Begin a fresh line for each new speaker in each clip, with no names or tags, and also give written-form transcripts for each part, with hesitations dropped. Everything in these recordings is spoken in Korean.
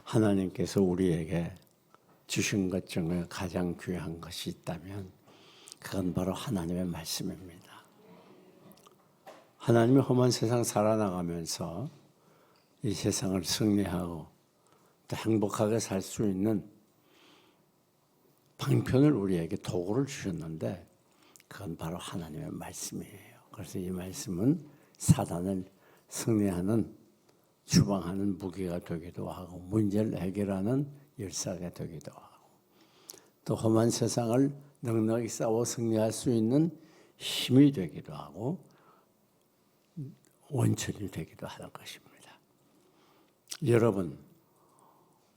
하나님께서 우리에게 주신 것 중에 가장 귀한 것이 있다면 그건 바로 하나님의 말씀입니다. 하나님이 험한 세상 살아나가면서 이 세상을 승리하고 또 행복하게 살 수 있는 방편을 우리에게 도구를 주셨는데 그건 바로 하나님의 말씀이에요. 그래서 이 말씀은 사단을 승리하는 주방하는 무기가 되기도 하고 문제를 해결하는 열쇠가 되기도 하고 또 험한 세상을 넉넉히 싸워 승리할 수 있는 힘이 되기도 하고 원천이 되기도 하는 것입니다. 여러분,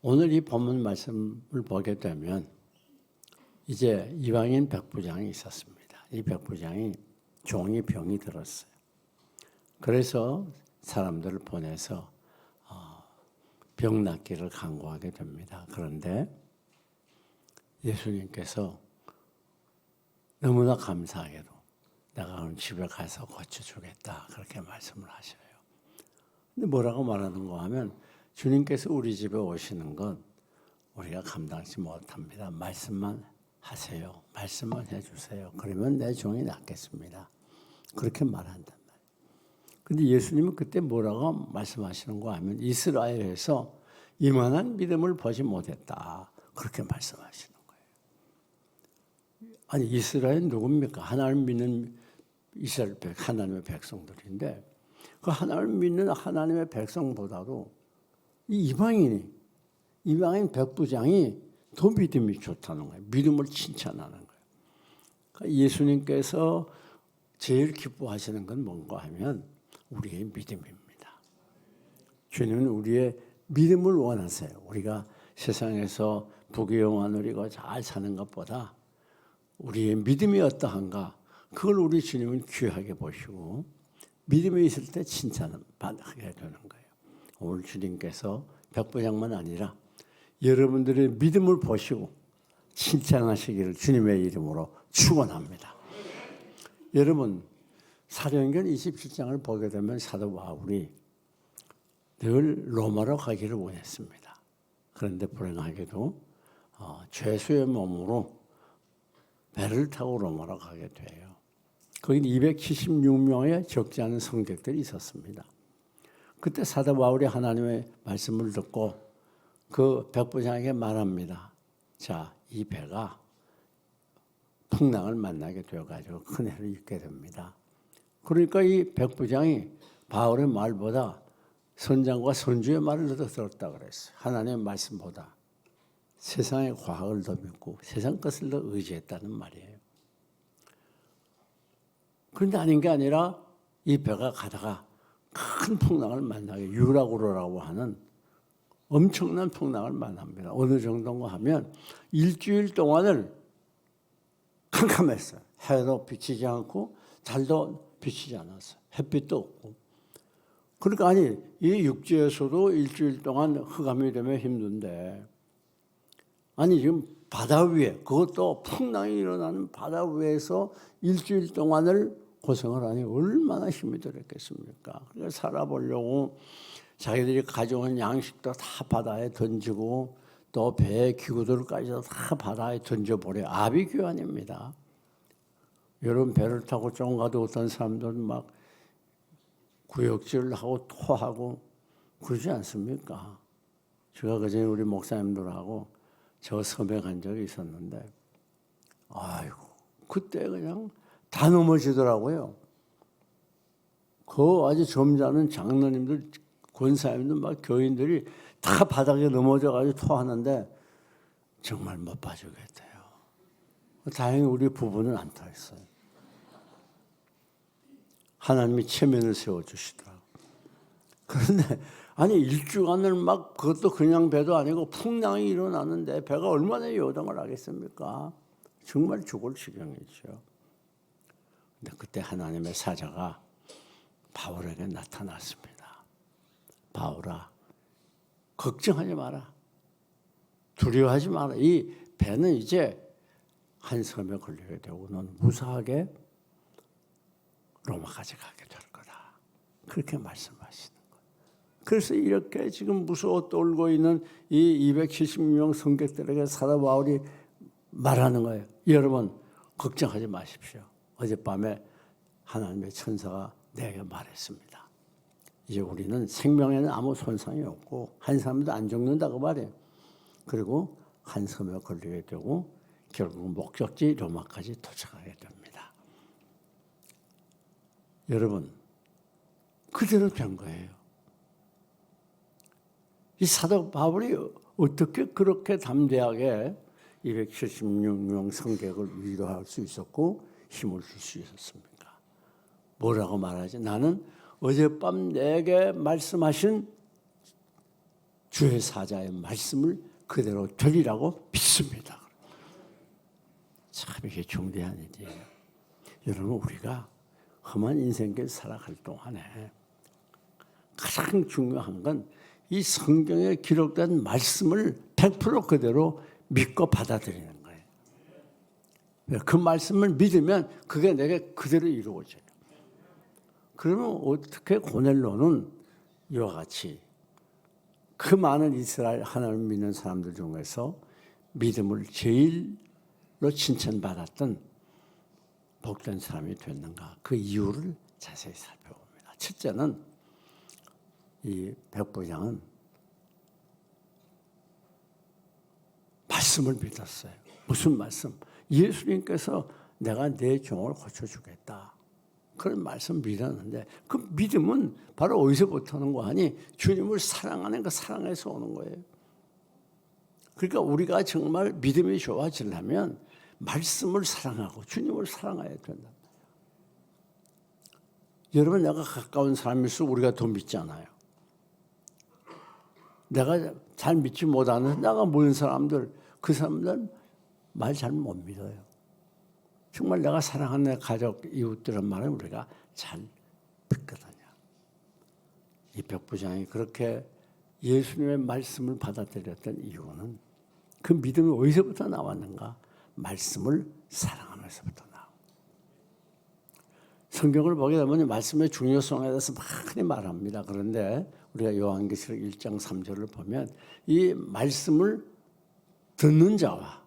오늘 이 본문 말씀을 보게 되면 이제 이방인 백부장이 있었습니다. 이 백부장이 종이 병이 들었어요. 그래서 사람들을 보내서 병 낫기를 간구하게 됩니다. 그런데 예수님께서 너무나 감사하게도 내가 오늘 집에 가서 고쳐주겠다 그렇게 말씀을 하셔요. 근데 뭐라고 말하는가 하면 주님께서 우리 집에 오시는 건 우리가 감당치 못합니다. 말씀만 하세요. 말씀만 해주세요. 그러면 내 종이 낫겠습니다. 그렇게 말한단 말이에요. 근데 예수님은 그때 뭐라고 말씀하시는가 하면 이스라엘에서 이만한 믿음을 보지 못했다. 그렇게 말씀하시는 거예요. 아니 이스라엘 누굽니까? 하나님 믿는 이스라엘 하나님의 백성들인데 그 하나님 믿는 하나님의 백성보다도 이 이방인 백부장이 더 믿음이 좋다는 거예요. 믿음을 칭찬하는 거예요. 그러니까 예수님께서 제일 기뻐하시는 건 뭔가 하면 우리의 믿음입니다. 주님은 우리의 믿음을 원하세요. 우리가 세상에서 부귀영화 누리고 잘 사는 것보다 우리의 믿음이 어떠한가 그걸 우리 주님은 귀하게 보시고 믿음이 있을 때 칭찬을 받게 되는 거예요. 오늘 주님께서 백부장만 아니라 여러분들의 믿음을 보시고 칭찬하시기를 주님의 이름으로 축원합니다. 여러분 사도행전 27장을 보게 되면 사도 바울이 늘 로마로 가기를 원했습니다. 그런데 불행하게도 죄수의 몸으로 배를 타고 로마로 가게 돼요. 거기 276명의 적지 않은 성객들이 있었습니다. 그때 사도 바울이 하나님의 말씀을 듣고 그 백부장에게 말합니다. 자, 이 배가 풍랑을 만나게 되어가지고 큰 해를 입게 됩니다. 그러니까 이 백부장이 바울의 말보다 선장과 선주의 말을 더 들었다 그랬어요. 하나님의 말씀보다 세상의 과학을 더 믿고 세상 것을 더 의지했다는 말이에요. 그런데 아닌 게 아니라 이 배가 가다가 큰 풍랑을 만나게 유라구로라고 하는 엄청난 풍랑을 만납니다. 어느 정도인가 하면 일주일 동안을 캄캄했어요. 해도 비치지 않고 달도 비치지 않았어요. 햇빛도 없고. 그러니까 아니 이 육지에서도 일주일 동안 흑암이 되면 힘든데 아니 지금 바다 위에 그것도 풍랑이 일어나는 바다 위에서 일주일 동안을 고생을 하니 얼마나 힘이 들었겠습니까? 그래서 살아보려고 자기들이 가져온 양식도 다 바다에 던지고 또 배의 기구들까지도 다 바다에 던져버려요. 아비규환입니다. 여러분 배를 타고 좀 가도 어떤 사람들은 막 구역질을 하고 토하고 그러지 않습니까? 제가 그전에 우리 목사님들하고 저 섬에 간 적이 있었는데 아이고 그때 그냥 다 넘어지더라고요. 그 아주 점잖은 장로님들 권사님들 막 교인들이 다 바닥에 넘어져가지고 토하는데 정말 못 봐주겠대요. 다행히 우리 부부는 안 토했어요. 하나님이 체면을 세워주시더라고요. 그런데 아니 일주간을 막 그것도 그냥 배도 아니고 풍랑이 일어나는데 배가 얼마나 요동을 하겠습니까? 정말 죽을 지경이죠. 근데 그때 하나님의 사자가 바울에게 나타났습니다. 바울아, 걱정하지 마라. 두려워하지 마라. 이 배는 이제 한 섬에 걸리게 되고 넌 무사하게 로마까지 가게 될 거다. 그렇게 말씀하시는 거예요. 그래서 이렇게 지금 무서워 떨고 있는 이 270명 성객들에게 사도 바울이 말하는 거예요. 여러분 걱정하지 마십시오. 어젯밤에 하나님의 천사가 내게 말했습니다. 이제 우리는 생명에는 아무 손상이 없고 한 사람도 안 죽는다고 말해요. 그리고 한 섬에 걸리게 되고 결국 목적지 로마까지 도착하게 됩니다. 여러분 그대로 된 거예요. 이 사도 바울이 어떻게 그렇게 담대하게 276명 성객을 위로할 수 있었고 힘을 줄 수 있었습니까? 뭐라고 말하지? 나는 어젯밤 내게 말씀하신 주의 사자의 말씀을 그대로 되리라고 믿습니다. 참 이게 중대한 일이에요. 여러분 우리가 험한 인생길 살아갈 동안에 가장 중요한 건 이 성경에 기록된 말씀을 100% 그대로 믿고 받아들이는 거예요. 그 말씀을 믿으면 그게 내게 그대로 이루어져요. 그러면 어떻게 고넬로는 이와 같이 그 많은 이스라엘 하나님을 믿는 사람들 중에서 믿음을 제일로 칭찬받았던 복된 사람이 됐는가? 그 이유를 자세히 살펴봅니다. 첫째는 이 백부장은 말씀을 믿었어요. 무슨 말씀? 예수님께서 내가 내 종을 고쳐주겠다. 그런 말씀 믿었는데 그 믿음은 바로 어디서부터 오는 거 아니? 주님을 사랑하는 그 사랑에서 오는 거예요. 그러니까 우리가 정말 믿음이 좋아지려면 말씀을 사랑하고 주님을 사랑해야 된다. 여러분 내가 가까운 사람일수록 우리가 더 믿잖아요. 내가 잘 믿지 못하는 내가 모르는 사람들 그 사람들은 말 잘 못 믿어요. 정말 내가 사랑하는 가족 이웃들은 말을 우리가 잘 듣거든요. 이 백부장이 그렇게 예수님의 말씀을 받아들였던 이유는 그 믿음이 어디서부터 나왔는가? 말씀을 사랑하면서부터 나옵니다. 성경을 보게 되면 말씀의 중요성에 대해서 많이 말합니다. 그런데 우리가 요한계시록 1장 3절을 보면 이 말씀을 듣는 자와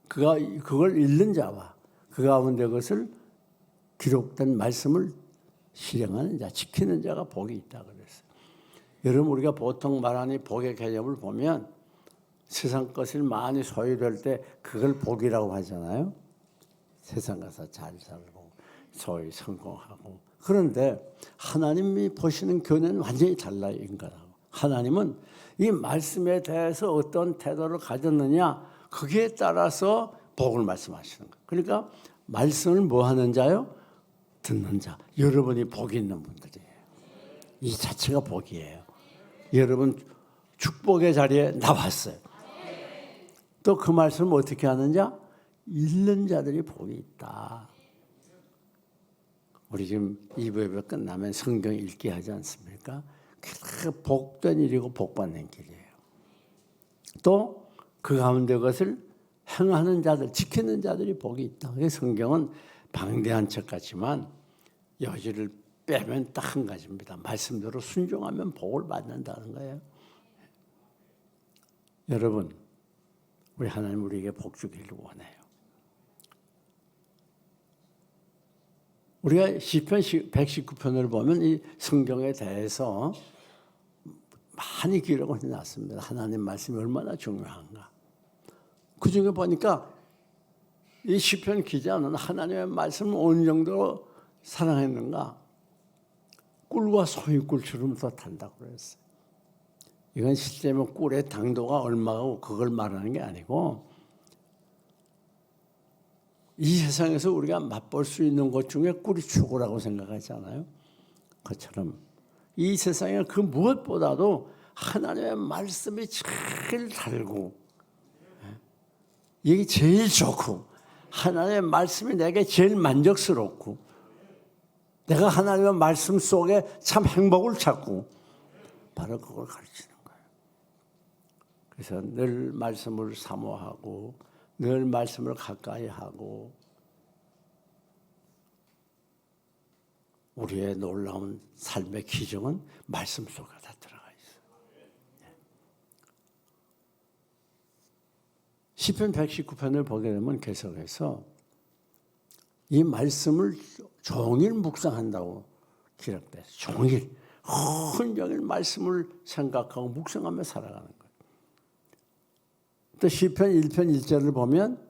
그걸 읽는 자와 그 가운데 그것을 기록된 말씀을 실행하는 자, 지키는 자가 복이 있다 그랬어요. 여러분 우리가 보통 말하는 복의 개념을 보면 세상 것을 많이 소유될 때 그걸 복이라고 하잖아요. 세상 가서 잘 살고 소위 성공하고. 그런데 하나님이 보시는 견해는 완전히 달라요. 인간하고. 하나님은 이 말씀에 대해서 어떤 태도를 가졌느냐 거기에 따라서 복을 말씀하시는 거예요. 그러니까 말씀을 뭐 하는 자요? 듣는 자. 여러분이 복이 있는 분들이에요. 이 자체가 복이에요. 여러분 축복의 자리에 나왔어요. 또 그 말씀을 어떻게 하는 자? 읽는 자들이 복이 있다. 우리 지금 2부 예배 끝나면 성경 읽기 하지 않습니까? 그게 복된 일이고 복받는 길이에요. 또 그 가운데 그것을 행하는 자들, 지키는 자들이 복이 있다. 성경은 방대한 책 같지만 여지를 빼면 딱 한 가지입니다. 말씀대로 순종하면 복을 받는다는 거예요. 여러분, 우리 하나님 우리에게 복 주기를 원해요. 우리가 시편 119편을 보면 이 성경에 대해서 많이 기록을 해놨습니다. 하나님 말씀이 얼마나 중요한가. 그중에 보니까 이 시편 기자는 하나님의 말씀을 어느 정도로 사랑했는가. 꿀과 소유꿀처럼 더 탄다고 그랬어요. 이건 실제로 꿀의 당도가 얼마고 그걸 말하는 게 아니고 이 세상에서 우리가 맛볼 수 있는 것 중에 꿀이 최고라고 생각하잖아요. 그처럼 이 세상에 그 무엇보다도 하나님의 말씀이 제일 달고 이게 제일 좋고 하나님의 말씀이 내게 제일 만족스럽고 내가 하나님의 말씀 속에 참 행복을 찾고 바로 그걸 가르치는 거예요. 그래서 늘 말씀을 사모하고 늘 말씀을 가까이 하고 우리의 놀라운 삶의 기정은 말씀 속에 다 들어가 있어요. 시편 119편을 보게 되면 계속해서 이 말씀을 종일 묵상한다고 기록돼요. 종일 온종일 말씀을 생각하고 묵상하며 살아가는 거예요. 또 시편 1편 1절을 보면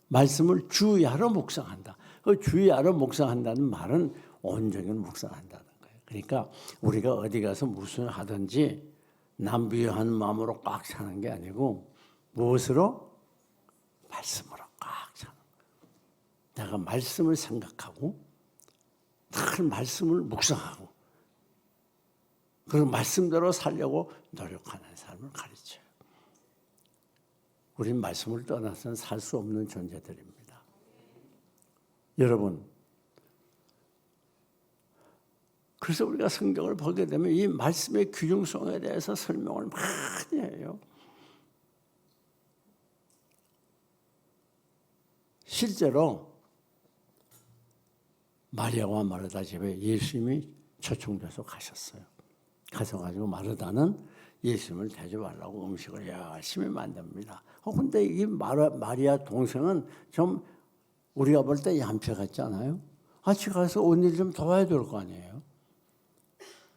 말씀을 주야로 묵상한다. 그 주야로 묵상한다는 말은 온종일 묵상한다는 거예요. 그러니까 우리가 어디 가서 무슨 하든지 남부유한 마음으로 꽉 차는 게 아니고 무엇으로? 말씀으로 꽉 차는 거예요. 내가 말씀을 생각하고 늘 말씀을 묵상하고 그 말씀대로 살려고 노력하는 삶을 가르쳐요. 우린 말씀을 떠나서는 살 수 없는 존재들입니다. 여러분, 그래서 우리가 성경을 보게 되면 이 말씀의 귀중성에 대해서 설명을 많이 해요. 실제로 마리아와 마르다 집에 예수님이 초청돼서 가셨어요. 가셔가지고 마르다는 예수님을 대접하려고 음식을 열심히 만듭니다. 근데 이 마리아 동생은 좀 우리가 볼 때 얌체 같지 않아요? 같이 가서 옷 일 좀 도와야 될 거 아니에요?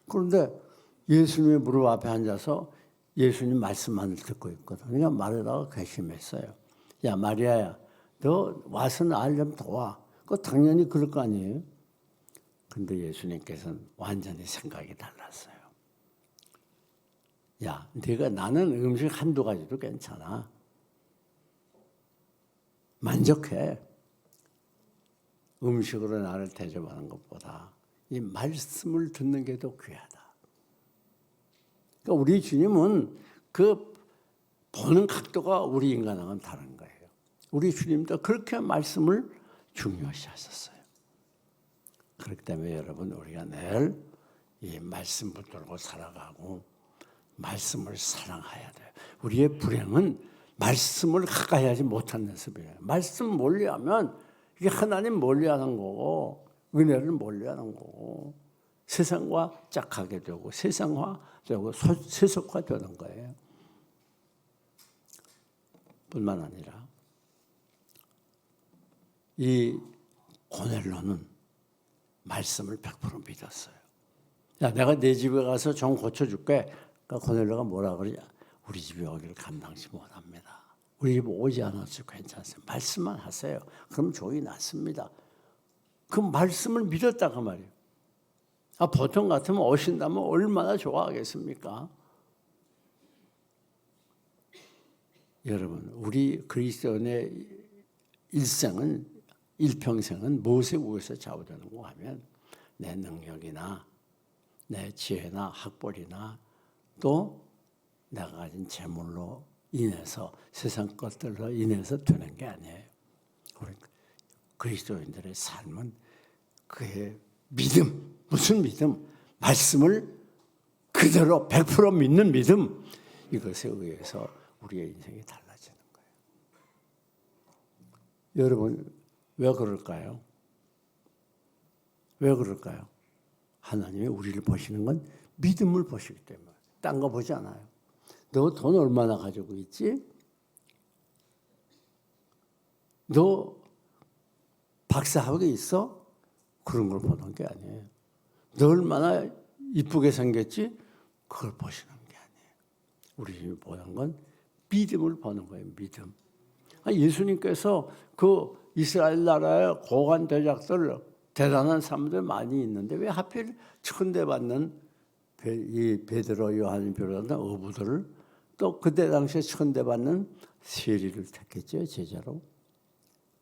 그런데 예수님의 무릎 앞에 앉아서 예수님 말씀만을 듣고 있거든. 그러니까 마리아가 괘씸했어요. 야 마리아야, 너 와서 날 좀 도와. 그거 당연히 그럴 거 아니에요? 근데 예수님께서는 완전히 생각이 달랐어요. 야, 네가 나는 음식 한두 가지도 괜찮아. 만족해. 음식으로 나를 대접하는 것보다 이 말씀을 듣는 게 더 귀하다. 그러니까 우리 주님은 그 보는 각도가 우리 인간하고는 다른 거예요. 우리 주님도 그렇게 말씀을 중요시 하셨어요. 그렇기 때문에 여러분 우리가 늘 이 말씀 붙들고 살아가고 말씀을 사랑해야 돼요. 우리의 불행은 말씀을 가까이 하지 못하는 모습이에요. 말씀 멀리하면 이게 하나님 멀리하는 거고 은혜를 멀리하는 거고 세상과 짝하게 되고 세상화되고 세속화되는 거예요. 뿐만 아니라 이 고넬로는 말씀을 100% 믿었어요. 야, 내가 내 집에 가서 좀 고쳐줄게. 그러니까 고넬로가 뭐라 그러냐? 우리 집에 오기를 감당치 못합니다. 우리 집 오지 않아도 괜찮습니다. 말씀만 하세요. 그럼 종이 낫습니다. 그 말씀을 믿었다고 말이에요. 보통 같으면 오신다면 얼마나 좋아하겠습니까? 여러분, 우리 그리스도인의 일평생은 무엇에 의해서 좌우되는가 하면 내 능력이나 내 지혜나 학벌이나 또 내가 가진 재물로 인해서 세상 것들로 인해서 되는 게 아니에요. 우리 그리스도인들의 삶은 그의 믿음, 무슨 믿음? 말씀을 그대로 100% 믿는 믿음, 이것에 의해서 우리의 인생이 달라지는 거예요. 여러분, 왜 그럴까요? 왜 그럴까요? 하나님이 우리를 보시는 건 믿음을 보시기 때문에. 딴 거 보지 않아요. 너 돈 얼마나 가지고 있지? 너 박사학위 있어? 그런 걸 보는 게 아니에요. 너 얼마나 이쁘게 생겼지? 그걸 보시는 게 아니에요. 우리 보는 건 믿음을 보는 거예요. 믿음. 예수님께서 그 이스라엘 나라의 고관 대작들 대단한 사람들 많이 있는데 왜 하필 천대받는 이 베드로, 요한을 비롯한 어부들을 또 그때 당시에 천대받는 세리를 택했죠. 제자로.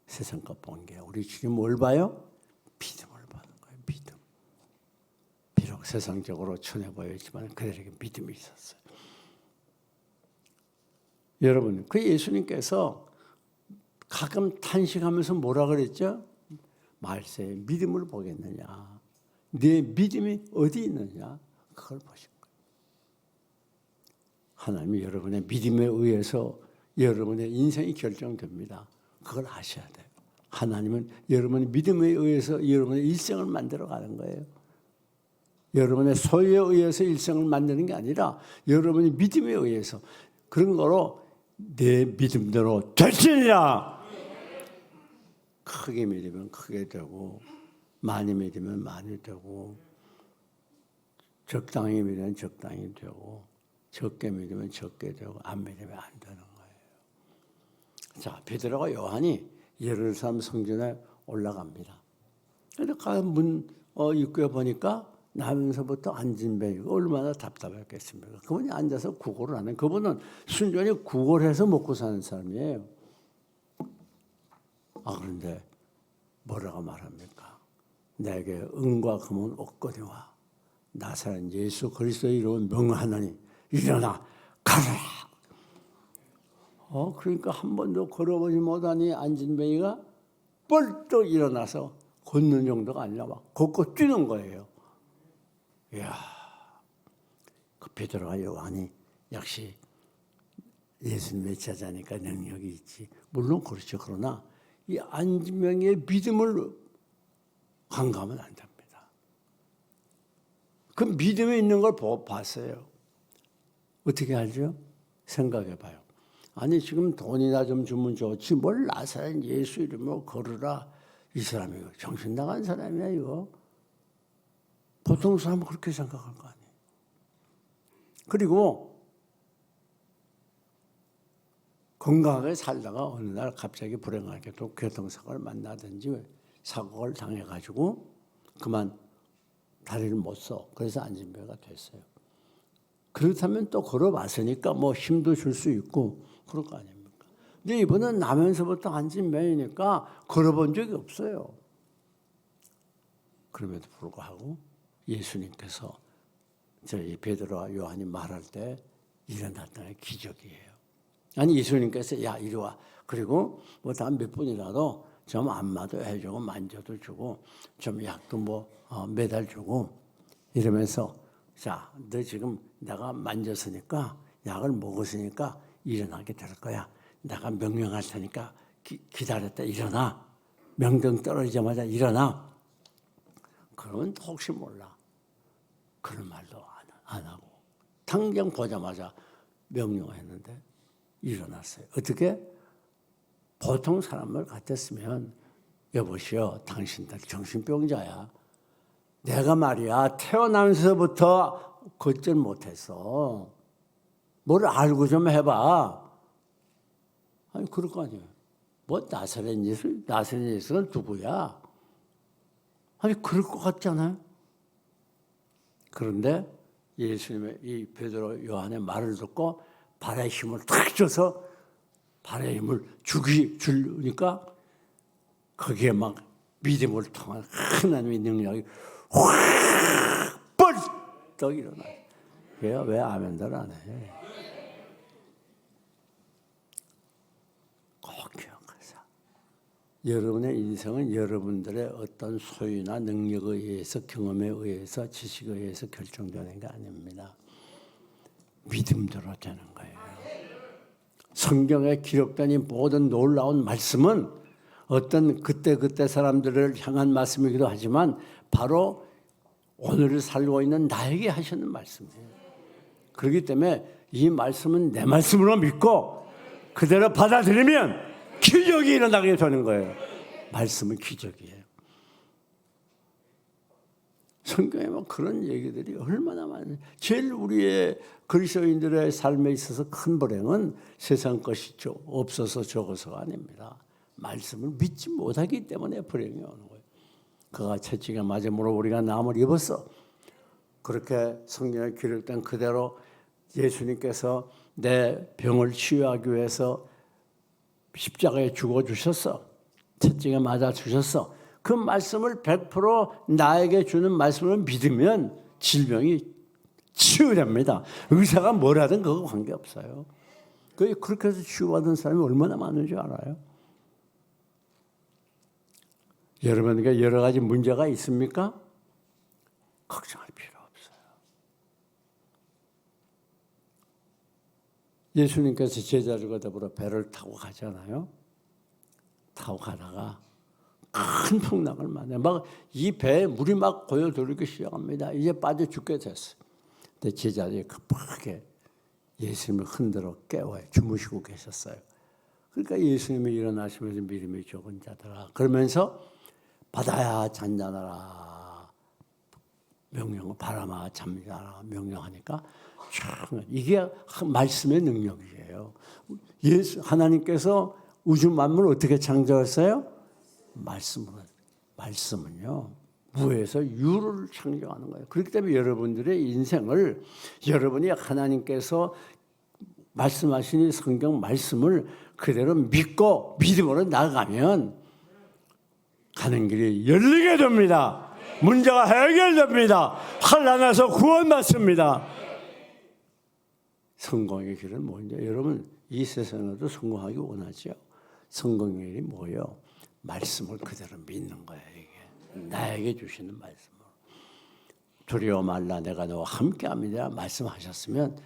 세상 것 본 게 우리 주님 뭘 봐요? 믿음을 보는 거예요. 믿음. 비록 세상적으로 천해 보였지만 그들에게 믿음이 있었어요. 여러분, 그 예수님께서 가끔 탄식하면서 뭐라 그랬죠? 말세 믿음을 보겠느냐? 네 믿음이 어디 있느냐? 그걸 보신 거예요. 하나님이 여러분의 믿음에 의해서 여러분의 인생이 결정됩니다. 그걸 아셔야 돼요. 하나님은 여러분의 믿음에 의해서 여러분의 일생을 만들어가는 거예요. 여러분의 소유에 의해서 일생을 만드는 게 아니라 여러분의 믿음에 의해서 그런 거로 내 믿음대로 될지니라. 크게 믿으면 크게 되고, 많이 믿으면 많이 되고, 적당히 믿으면 적당히 되고, 적게 믿으면 적게 되고, 안 믿으면 안 되는 거예요. 자, 베드로와 요한이 예루살렘 성전에 올라갑니다. 그러니까 문 입구에 보니까 나면서부터 앉은 배가 얼마나 답답했겠습니까? 그분이 앉아서 구걸을 하는, 그분은 순전히 구걸해서 먹고 사는 사람이에요. 그런데 뭐라고 말합니까? 내게 은과 금은 없거니와 나사렛 예수 그리스도의 이름을 명하노니 일어나 가라. 그러니까 한 번도 걸어보지 못하니 앉은 뱅이가 뻘떡 일어나서 걷는 정도가 아니라 막 걷고 뛰는 거예요. 이야, 그 베드로와 요한이 역시 예수님의 제자니까 능력이 있지. 물론 그렇죠. 그러나 이 앉은 뱅이의 믿음을 간과하면 안 됩니다. 그 믿음이 있는 걸 봤어요. 어떻게 알죠? 생각해 봐요. 아니 지금 돈이나 좀 주면 좋지 뭘 나사렛 예수 이름으로 걸으라. 이 사람이 정신 나간 사람이야 이거. 보통 사람은 그렇게 생각할 거 아니에요. 그리고 건강하게 살다가 어느 날 갑자기 불행하게 또 교통사고를 만나든지 사고를 당해가지고 그만 다리를 못 써. 그래서 안진배가 됐어요. 그렇다면 또 걸어봤으니까 뭐 힘도 줄 수 있고 그럴 거 아닙니까? 근데 이분은 나면서부터 안진배이니까 걸어본 적이 없어요. 그럼에도 불구하고 예수님께서 저희 베드로와 요한이 말할 때 일어났다는 기적이에요. 아니 예수님께서 야 이리 와. 그리고 뭐 다음 몇 분이라도 좀 안마도 해주고 만져도 주고 좀 약도 뭐 매달 주고 이러면서 자, 너 지금 내가 만졌으니까 약을 먹었으니까 일어나게 될 거야. 내가 명령할 테니까 기다렸다 일어나. 명령 떨어지자마자 일어나. 그러면 혹시 몰라. 그런 말도 안 하고 당장 보자마자 명령했는데 일어났어요. 어떻게? 보통 사람을 같았으면 여보시오 당신들 정신병자야. 내가 말이야 태어나면서부터 걷질 못했어. 뭘 알고 좀 해봐. 아니 그럴 거 아니에요. 뭐 나사렛 예수는 누구야? 아니 그럴 것 같잖아요. 그런데 예수님의 이 베드로 요한의 말을 듣고 발에 힘을 탁 줘서 발에 힘을 주니까 거기에 막 믿음을 통한 하나님의 능력이 확 뻘떡 일어나요. 걔가 왜 아멘들 안 해? 꼭 기억하세요. 여러분의 인생은 여러분들의 어떤 소유나 능력에 의해서 경험에 의해서 지식에 의해서 결정되는 게 아닙니다. 믿음대로 되는 거예요. 성경에 기록된 이 모든 놀라운 말씀은 어떤 그때 사람들을 향한 말씀이기도 하지만 바로 오늘을 살고 있는 나에게 하시는 말씀이에요. 그렇기 때문에 이 말씀은 내 말씀으로 믿고 그대로 받아들이면 기적이 일어나게 되는 거예요. 말씀은 기적이에요. 성경에 뭐 그런 얘기들이 얼마나 많아요. 제일 우리의 그리스도인들의 삶에 있어서 큰 불행은 세상 것이 없어서 적어서가 아닙니다. 말씀을 믿지 못하기 때문에 불행이 오는 거예요. 그가 채찍에 맞음으로 우리가 남을 입었어. 그렇게 성경에 기록된 그대로 예수님께서 내 병을 치유하기 위해서 십자가에 죽어주셨어. 채찍에 맞아주셨어. 그 말씀을 100% 나에게 주는 말씀을 믿으면 질병이 치유됩니다. 의사가 뭐라든 그거 관계없어요. 그렇게 해서 치유받은 사람이 얼마나 많은 줄 알아요? 여러분에게 여러 가지 문제가 있습니까? 걱정할 필요 없어요. 예수님께서 제자들과 더불어 배를 타고 가잖아요. 타고 가다가 큰 풍랑을 만나요. 막 이 배에 물이 막 고여들기 시작합니다. 이제 빠져 죽게 됐어요. 근데 제자들이 급하게 예수님을 흔들어 깨워요. 주무시고 계셨어요. 그러니까 예수님이 일어나시면서 믿음이 적은 자들아 그러면서 바다야 잔잔하라 명령 바람아 잠자라 명령하니까 이게 말씀의 능력이에요. 하나님께서 우주 만물을 어떻게 창조했어요? 말씀은요. 무에서 유를 창조하는 거예요. 그렇기 때문에 여러분들의 인생을 여러분이 하나님께서 말씀하신 이 성경 말씀을 그대로 믿고 믿음으로 나아가면 가는 길이 열리게 됩니다. 문제가 해결됩니다. 환난에서 구원받습니다. 성공의 길은 뭐냐? 여러분 이 세상에도 성공하기 원하죠. 성공의 길이 뭐예요? 말씀을 그대로 믿는 거예요. 이게 나에게 주시는 말씀을. 두려워 말라 내가 너와 함께합니다. 말씀하셨으면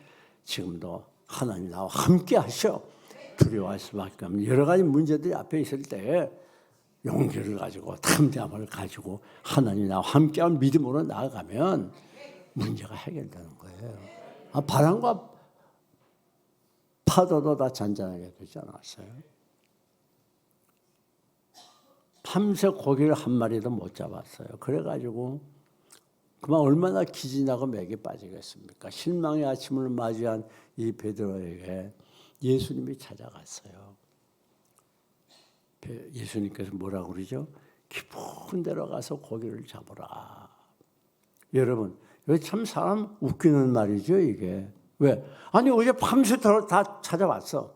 지금도 하나님 나와 함께 하셔. 두려워할 수밖에 없는 여러 가지 문제들이 앞에 있을 때 용기를 가지고 담대함을 가지고 하나님 나와 함께한 믿음으로 나아가면 문제가 해결되는 거예요. 바람과 파도도 다 잔잔하게 되지 않았어요? 밤새 고기를 한 마리도 못 잡았어요. 그래가지고 그만 얼마나 기진하고 맥이 빠지겠습니까? 실망의 아침을 맞이한 이 베드로에게 예수님이 찾아갔어요. 예수님께서 뭐라고 그러죠? 깊은 데로 가서 고기를 잡으라. 여러분, 이거 참 사람 웃기는 말이죠, 이게. 왜? 아니, 어제 밤새 다 찾아봤어.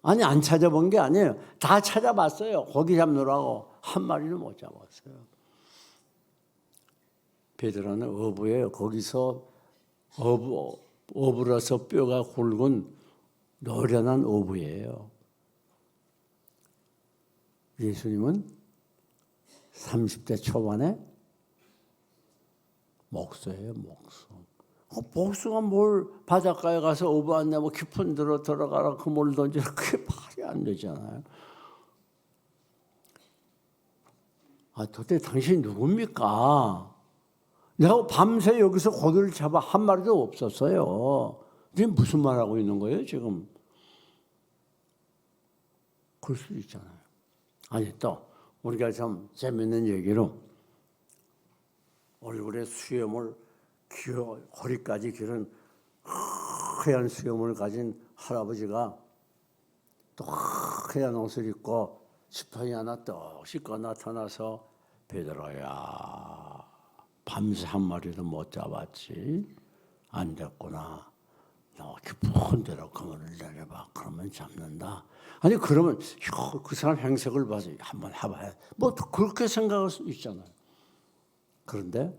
아니, 안 찾아본 게 아니에요. 다 찾아봤어요. 고기 잡느라고 한 마리도 못 잡았어요. 베드로는 어부예요. 거기서 어부라서 뼈가 굵은 노련한 어부예요. 예수님은 30대 초반에 목수예요, 목수. 목수가 뭘 바닷가에 가서 어부 안 내고 깊은 데로 들어가라 그물 던지라 그게 말이 안 되잖아요. 도대체 당신이 누굽니까? 내가 밤새 여기서 고기를 잡아 한 마리도 없었어요. 지금 무슨 말하고 있는 거예요, 지금? 그럴 수도 있잖아요. 아니, 또, 우리가 참 재밌는 얘기로 얼굴에 수염을 허리까지 기른 하얀 수염을 가진 할아버지가 또 하얀 옷을 입고 지팡이 하나 떡 씻고 나타나서 베드로야, 밤새 한 마리도 못 잡았지? 안 됐구나. 너 깊은 데로 그물을 내려봐. 그러면 잡는다. 아니 그러면 그 사람 행색을 봐서 한번 해봐야 뭐 그렇게 생각할 수 있잖아요. 그런데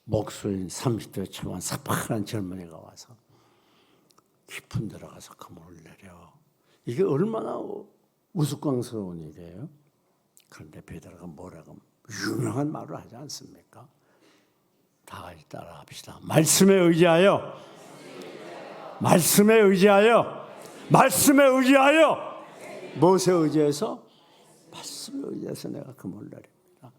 목수인 30대 초반 새파란 젊은이가 와서 깊은 데로 가서 그물을 내려. 이게 얼마나 우스꽝스러운 일이에요. 그런데 베드로가 뭐라고 유명한 말을 하지 않습니까? 다 같이 따라 합시다. 말씀에 의지하여, 말씀에 의지하여, 말씀에 의지하여. 무엇에 의지해서? 말씀에 의지해서 내가 그물을 내립니다.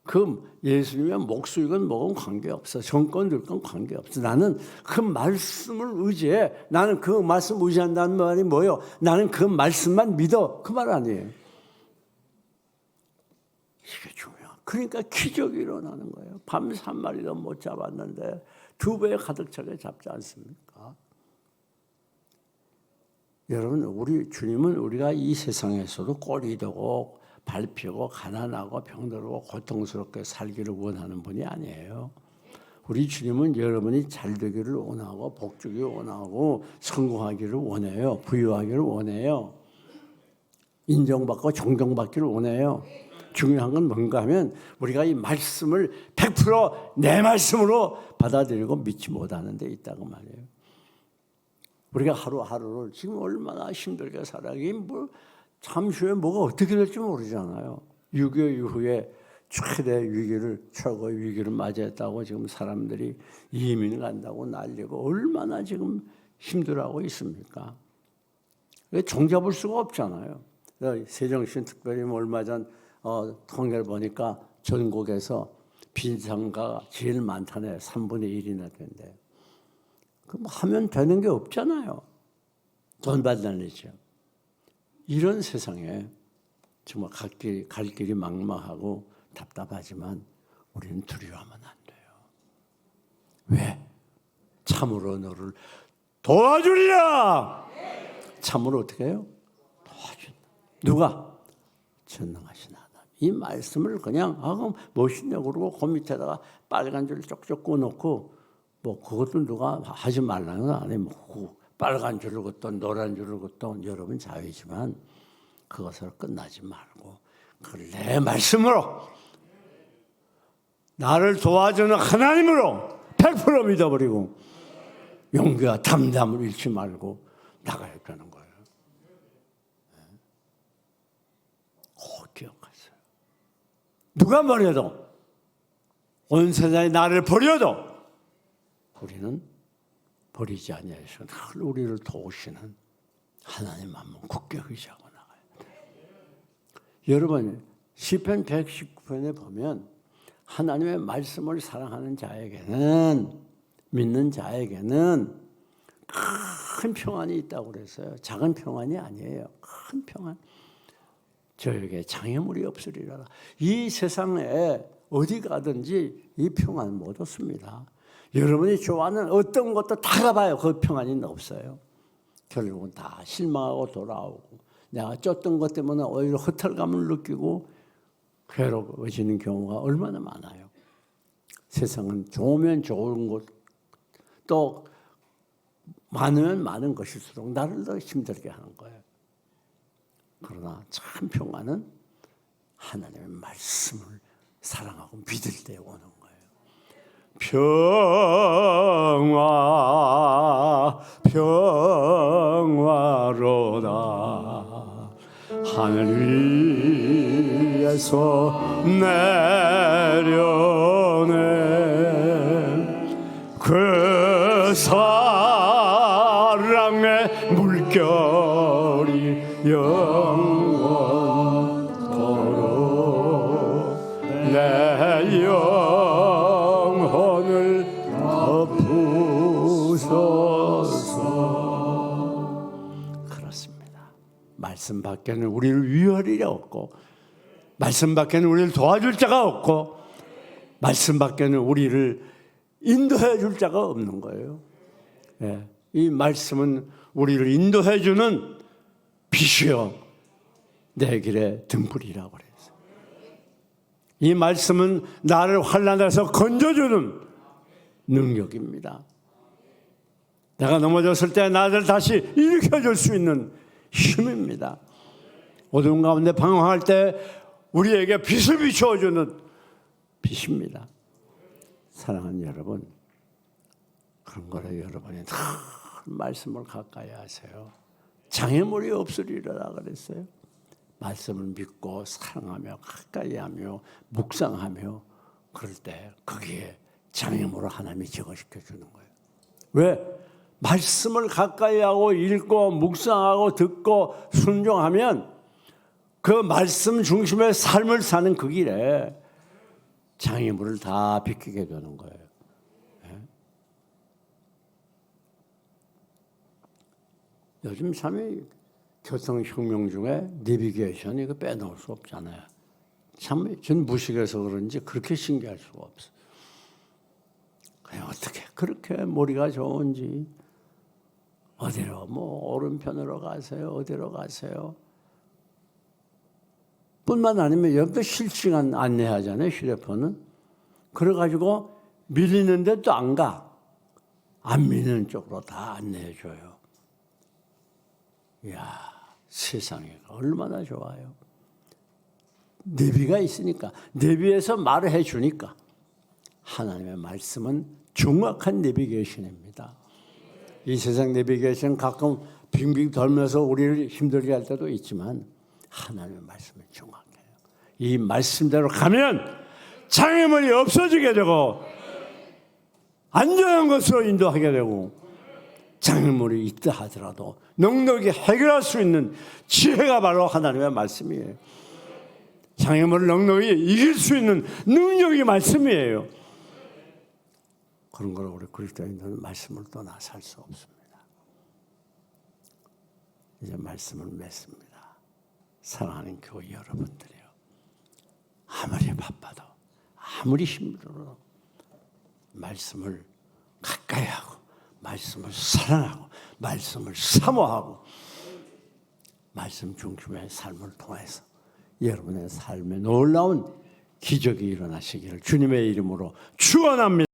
그 예수님의 목수이건 뭐건 관계없어. 정권 들건 관계없어. 나는 그 말씀을 의지해. 나는 그 말씀 의지한다는 말이 뭐예요? 나는 그 말씀만 믿어. 그 말 아니에요. 이게 중요한. 그러니까 기적이 일어나는 거예요. 밤새 한 마리도 못 잡았는데 2배에 가득 차게 잡지 않습니까? 여러분, 우리 주님은 우리가 이 세상에서도 꼴이 되고 밟히고 가난하고 병들고 고통스럽게 살기를 원하는 분이 아니에요. 우리 주님은 여러분이 잘 되기를 원하고 복주기를 원하고 성공하기를 원해요. 부유하기를 원해요. 인정받고 존경받기를 원해요. 중요한 건 뭔가 하면 우리가 이 말씀을 100% 내 말씀으로 받아들이고 믿지 못하는 데 있다고 말이에요. 우리가 하루하루를 지금 얼마나 힘들게 살아가기 잠시 후에 뭐가 어떻게 될지 모르잖아요. 6.25 이후에 최고의 위기를 맞이했다고 지금 사람들이 이민 간다고 난리고 얼마나 지금 힘들어하고 있습니까? 종잡을 수가 없잖아요. 세종신 특별히 얼마 전 통계를 보니까 전국에서 빈상가 제일 많다네. 3분의 1이나 된대. 그럼 하면 되는 게 없잖아요. 돈 받아내죠. 이런 세상에 정말 갈 길이 막막하고 답답하지만 우리는 두려워하면 안 돼요. 왜? 참으로 너를 도와주리라. 참으로 어떻게 해요? 도와준다. 누가? 전능하신 하나님. 이 말씀을 그냥 그럼 멋있냐고 그러고 그 밑에다가 빨간 줄 쪽쪽 꺼놓고 뭐 그것도 누가 하지 말라는 건 아니에요. 뭐 빨간 줄을 긋던 노란 줄을 긋던 여러분 자유지만 그것으로 끝나지 말고 그걸 내 말씀으로 나를 도와주는 하나님으로 100% 믿어버리고 용기와 담담을 잃지 말고 나가야 되는 거예요. 꼭 기억하세요. 누가 버려도 온 세상이 나를 버려도 우리는 버리지 아니하시고 늘 우리를 도우시는 하나님 한번 굳게 의지하고 나가야 돼요. 여러분 시편 119편에 보면 하나님의 말씀을 사랑하는 자에게는 믿는 자에게는 큰 평안이 있다고 그랬어요. 작은 평안이 아니에요. 큰 평안. 저에게 장애물이 없으리라. 이 세상에 어디 가든지 이 평안 못 얻습니다. 여러분이 좋아하는 어떤 것도 다 가봐요. 그 평안이 없어요. 결국은 다 실망하고 돌아오고 내가 쫓던 것 때문에 오히려 허탈감을 느끼고 괴로워지는 경우가 얼마나 많아요. 세상은 좋으면 좋은 것 또 많으면 많은 것일수록 나를 더 힘들게 하는 거예요. 그러나 참 평안은 하나님의 말씀을 사랑하고 믿을 때 오는 거예요. 평화로다 하늘 위에서 내려오네 그 사랑의 물결이 영원토록 내 영혼을 덮으소서. 그렇습니다. 말씀 밖에는 우리를 위할 일이 없고 말씀 밖에는 우리를 도와줄 자가 없고 말씀 밖에는 우리를 인도해 줄 자가 없는 거예요. 예, 이 말씀은 우리를 인도해 주는 빛이요 내 길의 등불이라고 그랬어요. 이 말씀은 나를 환난에서 건져주는 능력입니다. 내가 넘어졌을 때 나를 다시 일으켜줄 수 있는 힘입니다. 어두운 가운데 방황할 때 우리에게 빛을 비춰주는 빛입니다. 사랑하는 여러분, 그런 거를 여러분이 다 말씀을 가까이 하세요. 장애물이 없으리라 그랬어요. 말씀을 믿고 사랑하며 가까이 하며 묵상하며 그럴 때 거기에 장애물을 하나님이 제거시켜 주는 거예요. 왜? 말씀을 가까이 하고 읽고 묵상하고 듣고 순종하면 그 말씀 중심의 삶을 사는 그 길에 장애물을 다 비키게 되는 거예요. 네? 요즘 참 교통혁명 중에 내비게이션 이거 빼놓을 수 없잖아요. 참 전 무식해서 그런지 그렇게 신기할 수가 없어요. 그냥 어떻게 그렇게 머리가 좋은지 어디로 뭐 오른편으로 가세요. 어디로 가세요. 뿐만 아니면 여기도 실시간 안내하잖아요. 휴대폰은. 그래가지고 밀리는데 또 안 가. 안 밀리는 쪽으로 다 안내해줘요. 이야, 세상에 얼마나 좋아요. 내비가 있으니까, 내비에서 말을 해주니까 하나님의 말씀은 정확한 내비게이션입니다. 이 세상 내비게이션은 가끔 빙빙 돌면서 우리를 힘들게 할 때도 있지만 하나님의 말씀은 정확해요. 이 말씀대로 가면 장애물이 없어지게 되고 안전한 것으로 인도하게 되고 장애물이 있다 하더라도 넉넉히 해결할 수 있는 지혜가 바로 하나님의 말씀이에요. 장애물을 넉넉히 이길 수 있는 능력이 말씀이에요. 그런 걸 우리 그리스도인들은 말씀을 떠나 살 수 없습니다. 이제 말씀을 맺습니다. 사랑하는 교회 여러분들이요, 아무리 바빠도 아무리 힘들어도 말씀을 가까이 하고 말씀을 사랑하고 말씀을 사모하고 말씀 중심의 삶을 통해서 여러분의 삶에 놀라운 기적이 일어나시기를 주님의 이름으로 축원합니다.